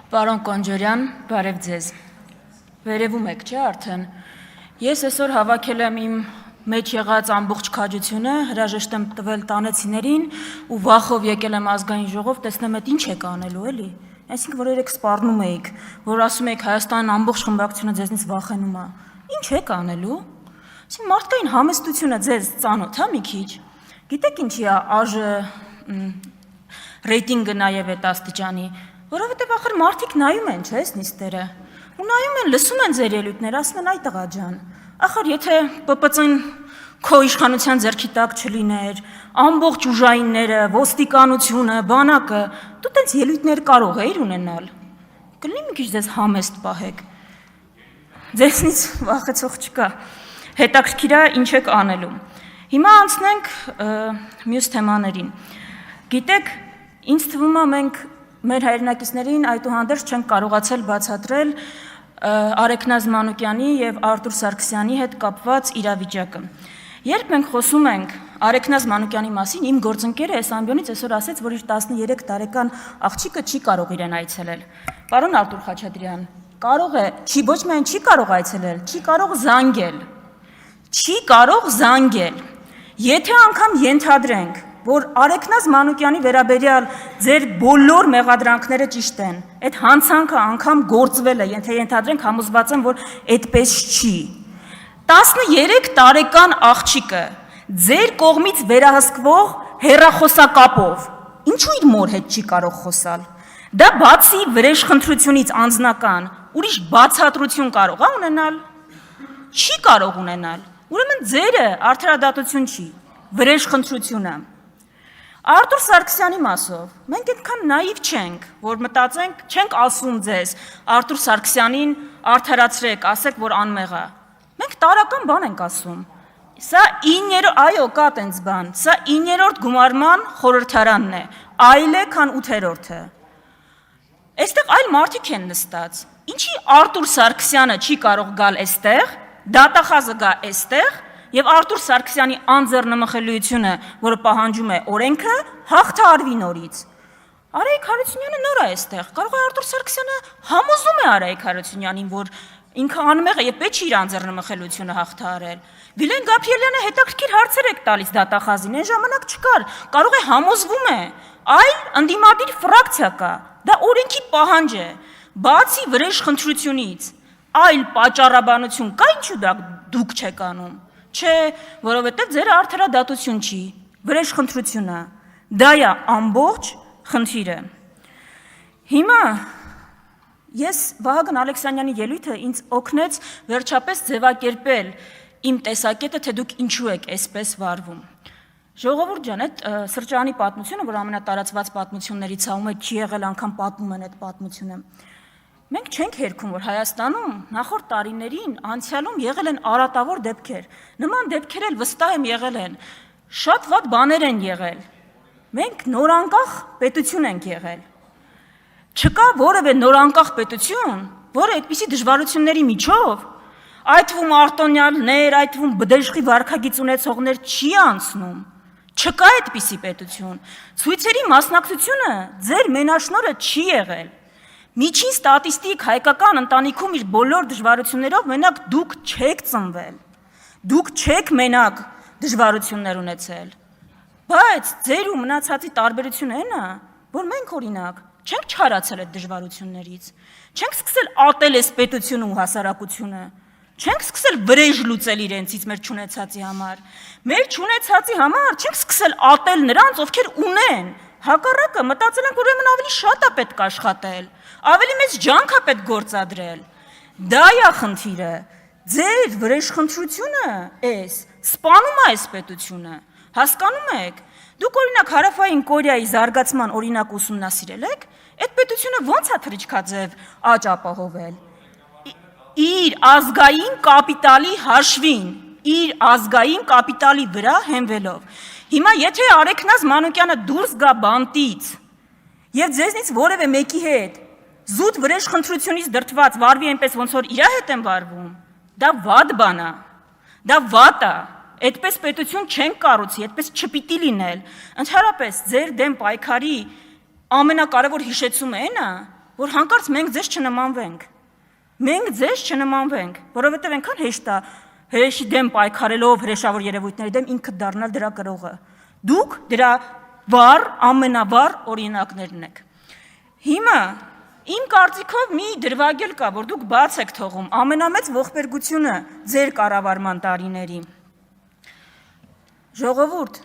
Պարոն Կոնջորյան, բարև ձեզ։ Վերևում եք, չէ՞ արդեն։ Ես այսօր հավաքել եմ իմ մեջ եղած ամբողջ քաջությունը, հրաժեշտ եմ տվել տանեցիներին ու վախով եկել եմ ազգային ժողով, տեսնեմ այդ ինչ եք անելու, էլի։ Այսինքն որ երեք սպառնում էիք, որ ասում եք Հայաստանն ամբողջ խմբակցությունը ձեզնից վախենում է։ Ինչ եք անելու։ Այսինքն մարդկային համեստությունը ձեզ ծանոթ է մի քիչ։ Գիտեք ինչի է ԱԺ ռեյտինգը նաև այդ աստիճանի, որովհետև ախր մարդիկ նայում են, չէ՞, նիստերը։ Ու նայում են, լսում են ձեր ելույթները, ասում են՝ «Այ տղա ջան, ախր եթե ՊՊԾ-ն քո իշխանության ձեռքի տակ չլիներ, ամբողջ ուժայինները, ոստիկանությունը, բանակը, դու տենց ելույթներ կարող էիր ունենալ»։ Կլինի մի քիչ ձեզ համեստ պահեք։ Ձեզնից վախեցող չկա։ Հետաքրքիր է ինչ եք անելու։ Հիմա անցնենք մյուս թեմաներին։ Գիտեք, ինձ թվում է մենք մեր հայրենակիցներին այդուհանդերձ չենք կարողացել բացատրել Արեգնազ Մանուկյանի եւ Արտուր Սարգսյանի հետ կապված իրավիճակը։ Երբ մենք խոսում ենք Արեգնազ Մանուկյանի մասին, իմ գործընկերը այս ամբիոնից այսօր ասեց, որ իր 13 տարեկան աղջիկը չի կարող իրեն այցելել։ Պարոն Արտուր Խաչատրյան, կարող է, ոչ միայն չի կարող այցելել, չի կարող զանգել։ Չի կարող զանգել։ Եթե անգամ ենթադրենք, որ Արեգնազ Մանուկյանի վերաբերյալ ձեր բոլոր մեղադրանքները ճիշտ են, այդ հանցանքը անգամ գործվել է, եթե ենթադրենք, համոզված եմ, որ այդպես չի։ 13 տարեկան աղջիկը ձեր կողմից վերահսկվող հեռախոսակապով ինչու իր մոր հետ չի կարող խոսալ։ Դա բացի վրեժխնդրությունից անձնական, ուրիշ բացատրություն կարող է ունենալ։ Չի կարող ունենալ։ Ուրեմն ձերը արդարադատություն չի, վրեժխնդրությունը։ Արտուր Սարգսյանի մասով, մենք այդքան նաիվ չենք, որ մտածենք, չենք ասում ձեզ, Արտուր Սարգսյանին արդարացրեք, ասեք, որ անմեղ է։ Մենք տարական բան ենք ասում։ Սա 9-րդ, այո, կա տենց բան, սա 9-րդ գումարման խորհրդարանն է, այլ է, քան 8-րդը։ Այստեղ այլ մարդիկ են նստած։ Ինչի Արտուր Սարգսյանը չի կարող գալ այստեղ, դատախազը գա այստեղ, եւ Արտուր Սարգսյանի անձեռնմխելիությունը, որը պահանջում է օրենքը, հաղթահարվի նորից։ Արայիկ Հարությունյանը նոր է այստեղ։ Կարող է Արտուր Սարգսյանը համոզում է Արայիկ Հարությունյանին, որ ինքը անմեղ է եւ պետք չի իր անձեռնմխելիությունը հաղթահարել։ Վիլեն Գաբրիելյանը հետաքրքիր հարցեր եք տալիս դատախազին, այն ժամանակ չկար։ Կարող է համոզվում է, այլ ընդդիմադիր ֆրակցիա կա։ Դա օրենքի պահանջ է։ Բացի վրեժխնդրությունից, այլ պատճառաբանություն կա, ինչու դա դուք չեք անում։ Չէ, որովհետև ձեր արդարադատություն չի, վրեժխնդրությունը, դա է ամբողջ խնդիրը։ Հիմա ես Վահագն Ալեքսանյանի ելույթը ինձ օգնեց վերջապես ձևակերպել իմ տեսակետը, թե դուք ինչու եք այսպես վարվում։ Ժողովուրդ ջան, այդ սրճարանի պատմությունը, որ ամենատարածված պատմություններից է, ում հետ չի եղել, անգամ պատմում են այդ պատմությունը։ Մենք չենք հերքում, որ Հայաստանում նախորդ տարիներին անցյալում եղել են արատավոր դեպքեր, նման դեպքեր էլ վստահ եմ եղել են, շատ վատ բաներ են եղել, մենք նորանկախ պետություն ենք եղել, չկա որևէ նորանկախ պետություն, որը այդպիսի դժվարությունների միջով, այդ թվում արտոնյալներ, այդ թվում բդեժխի վարքագիծ ունեցողներ չի անցնում, չկա այդպիսի պետություն, ցույցերի մասնակցությունը ձեր մենաշնորհը չի եղել։ Միջին ստատիստիկ հայկական ընտանիքում իր բոլոր դժվարություններով մենակ դուք չեք ծնվել, դուք չեք մենակ դժվարություններ ունեցել, բայց ձեր ու մնացածի տարբերությունը այն է, որ մենք օրինակ չենք չարացել այդ դժվարություններից, չենք սկսել ատել այս պետությունը ու հասարակությունը, չենք սկսել վրեժ լուծել իրենցից մեր չունեցածի համար, մեր չունեցածի համար չենք սկսել ատել նրանց, ովքեր ունեն, հակառակը մտածել ենք, ուրեմն ավելի շատ է պետք աշխատել, ավելի մեծ ջանք է պետք գործադրել։ Դա է խնդիրը։ Ձեր վրեժխնդրությունը սպանում է այս պետությունը։ Հասկանում եք։ Դուք օրինակ Հարավային Կորեայի զարգացման օրինակ ուսումնասիրել եք, այդ պետությունը ո՞նց է թռիչքաձև աճ ապահովել։ Իր ազգային կապիտալի հաշվին, իր ազգային կապիտալի վրա հենվելով։ Հիմա եթե Արեգնազ Մանուկյանը դուրս գա բանտից եւ ձեզնից որևէ մեկի հետ զուտ վրեժխնդրությունից դրդված վարվի այնպես, ոնց որ իր հետ են վարվում, դա վատ բան է, դա վատ է, այդպես պետություն չեն կառուցի, այդպես չպիտի լինել։ Ընդհանրապես ձեր դեմ պայքարի ամենակարևոր հիշեցումը այն է, որ հանկարծ մենք ձեզ չնմանվենք։ Մենք ձեզ չնմանվենք, որովհետև այնքան հեշտ է հրեշի դեմ պայքարելով հրեշավոր երևույթների դեմ ինքը դառնալ դրա կրողը։ Դուք դրա վառ, ամենավառ օրինակներն եք։ Հիմա իմ կարծիքով մի դրվագել կա, որ դուք բաց եք թողում ամենամեծ ողբերգությունը ձեր կառավարման տարիների։ Ժողովուրդ,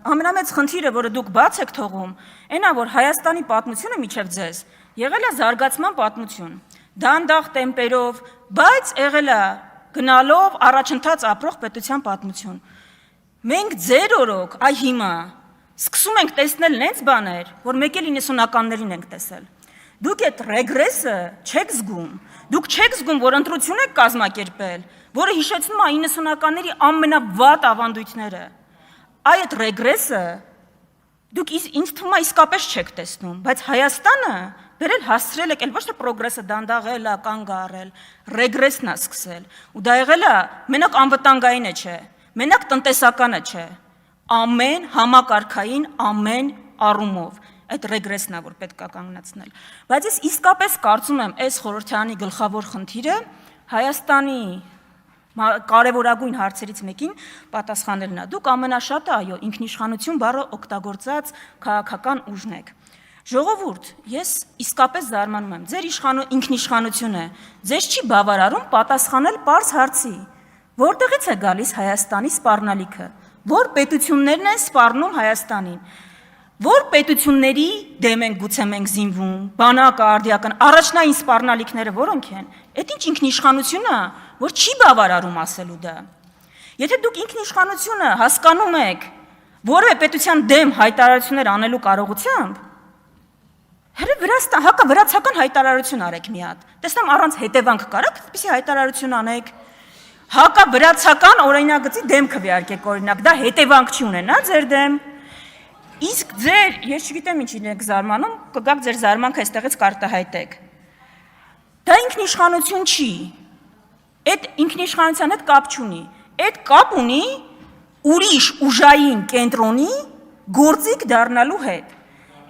ամենամեծ խնդիրը, որը դուք բաց եք թողում, այն է, որ Հայաստանի պատմությունը միջև ձեզ եղել է զարգացման պատմություն, դանդաղ տեմպերով, բայց եղել է գնալով առաջընթաց ապրող պետության պատմություն։ Մենք ձեր օրոք, այ հիմա, սկսում ենք տեսնել նենց բաներ, որ մեկ էլ 90-ականներին ենք տեսել։ Դուք այդ ռեգրեսը չեք զգում, դուք չեք զգում, որ ընտրություն եք կազմակերպել, որը հիշեցնում է 90-ականների ամենավատ ավանդույթները։ Այդ ռեգրեսը դուք ինձ թվում է իսկապես չեք տեսնում, բայց Հայաստանը բերել հասցրել եք, ոչ թե պրոգրեսը դանդաղել է, կանգ առել, ռեգրեսն է սկսել, ու դա եղել է մենակ անվտանգայինը չէ, մենակ տնտեսականը չէ, ամեն համակարգային, ամեն առումով, այդ ռեգրեսն է, որ պետք է կանգնացնել, բայց ես իսկապես կարծում եմ, այս խորհրդարանի գլխավոր խնդիրը Հայաստանի կարևորագույն հարցերից մեկին պատասխանելն է, դուք ամենաշատը, այո, ինքնիշխանություն բառը օգտագործած քաղաքական ուժն եք։ Ժողովուրդ, ես իսկապես զարմանում եմ, ձեր ինքնիշխանությունը ձեզ չի բավարարում պատասխանել պարզ հարցի, որտեղից է գալիս Հայաստանի սպառնալիքը, որ պետություններն են սպառնում Հայաստանին, որ պետությունների դեմ են գուցե մենք զինվում, բանակը, արդիական, առաջնային սպառնալիքները որոնք են, այդ ինչ ինքնիշխանություն է, որ չի բավարարում ասելու դա։ Եթե դուք ինքնիշխանությունը հասկանում եք որևէ պետության դեմ հայտարարություններ անելու կարողությամբ, հակավրացական հայտարարություն արեք մի հատ, տեսնեմ առանց հետևանք կարաք, այդպիսի հայտարարություն անեք, հակավրացական օրինագծի դեմ քվեարկեք օրինակ, դա հետևանք չի ունենա ձեր դեմ, իսկ ձեր, ես չգիտեմ ինչին եք զարմանում, կգաք ձեր զարմանքը այստեղից կարտահայտեք, դա ինքնիշխանություն չի, այդ ինքնիշխանության հետ կապ չունի, այդ կապ ունի ուրիշ ուժային կենտրոնի գործիք դառնալու հետ,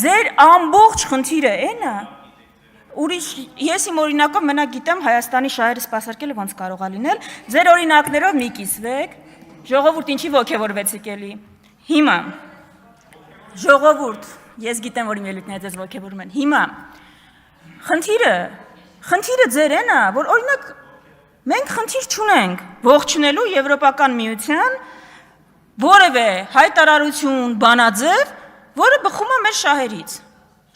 ձեր ամբողջ խնդիրը էնա, ուրիշ, ես իմ օրինակով մենակ գիտեմ Հայաստանի շահերը սպասարկելը ոնց կարող է լինել, ձեր օրինակներով մի կիսվեք, ժողովուրդ ինչի ոգևորվեցիք էլի, հիմա, ժողովուրդ, ես գիտեմ, որ իմ ելույթները ձեզ ոգևորում են, հիմա, խնդիրը ձեր էնա, որ օրինակ մենք խնդիր չունենք ողջունելու Եվրոպական միության որևէ հայտարարություն, բանաձև, որը բխում է մեր շահերից,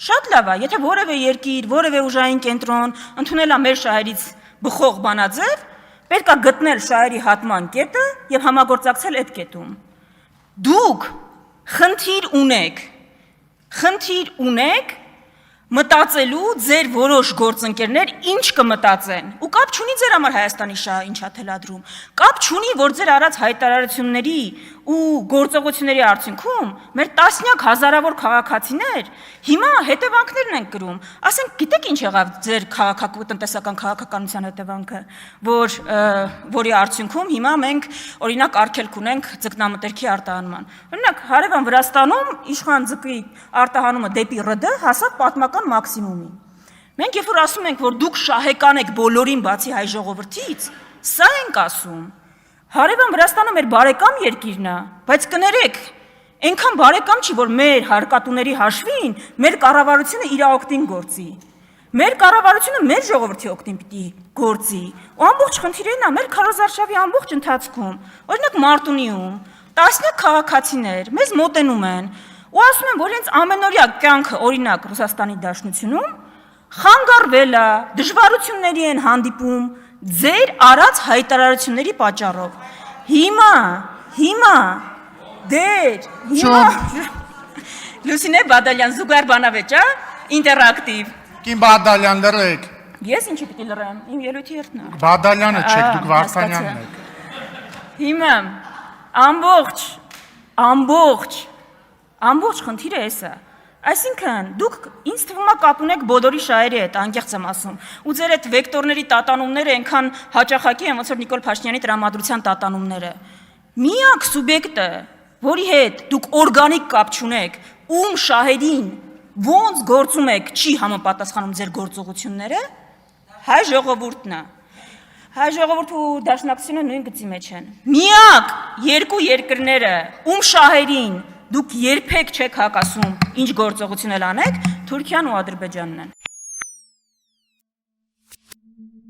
շատ լավ է, եթե որևէ երկիր, որևէ ուժային կենտրոն ընդունել է մեր շահերից բխող բանաձև, պետք է գտնել շահերի հատման կետը և համագործակցել այդ կետում, դուք խնդիր ունեք մտածելու ձեր որոշ գործընկերներ ինչ կմտածեն, ու կապ չունի ձեր համար Հայաստանի շահը ինչ է թելադրում, կապ չունի, որ ձեր արած հայտարարությունների ու գործողությունների արդյունքում մեր տասնյակ հազարավոր քաղաքացիներ հիմա հետևանքներն են կրում, ասենք գիտեք ինչ եղավ ձեր տնտեսական քաղաքականության հետևանքը, որի արդյունքում հիմա մենք օրինակ արգելք ունենք ձկնամթերքի արտահանման, օրինակ հարևան Վրաստանում իշխան ձկի արտահանումը դեպի ՌԴ հասավ պատմական մաքսիմումի։ Մենք երբ որ ասում ենք, որ դուք շահեկան եք բոլորին բացի հայ ժողովրդից, սա ենք ասում։ Հարևան Վրաստանը մեր բարեկամ երկիրն է, բայց կներեք, այնքան բարեկամ չի, որ մեր հարկատուների հաշվին մեր կառավարությունը իր օգտին գործի։ Մեր կառավարությունը մեր ժողովրդի օգտին պիտի գործի։ Ու ամբողջ խնդիրն է մեր քարոզարշավի ամբողջ ընթացքում, օրինակ Մարտունիում, տասնյակ քաղաքացիներ մեզ մոտենում են ու ասում են, որ հենց ամենօրյա կյանքը օրինակ Ռուսաստանի Դաշնությունում խանգարվել է, դժվարությունների են հանդիպում ձեր արած հայտարարությունների պատճառով։ Հիմա Լուսինե Բադալյան, Զուգար Բանավեճա, ինտերակտիվ։ Կին Բադալյան լրեք։ Ես ինչի պիտի լրեմ, իմ ելույթի երթն է։ Բադալյանը չեք, դուք Վարդանյանն եք։ Հիմա ամբողջ խնդիրը էս է։ Այսինքն, դուք ինձ թվում է կապ ունեք բոլորի շահերի հետ, անկեղծ եմ ասում, ու ձեր այդ վեկտորների տատանումները այնքան հաճախակի են, ոնց որ Նիկոլ Փաշինյանի տրամադրության տատանումները։ Միակ սուբյեկտը, որի հետ դուք օրգանիկ կապ չունեք, ում շահերին ոնց գործում եք չի համապատասխանում ձեր գործողությունները, հայ ժողովուրդն է։ Հայ ժողովուրդը ու դաշնակցությունը նույն գծի մեջ են։ Միակ երկու երկրները, ում շահերին դուք երբեք չեք հակասում, ինչ գործողություն էլ անեք, Թուրքիան ու Ադրբեջանն են։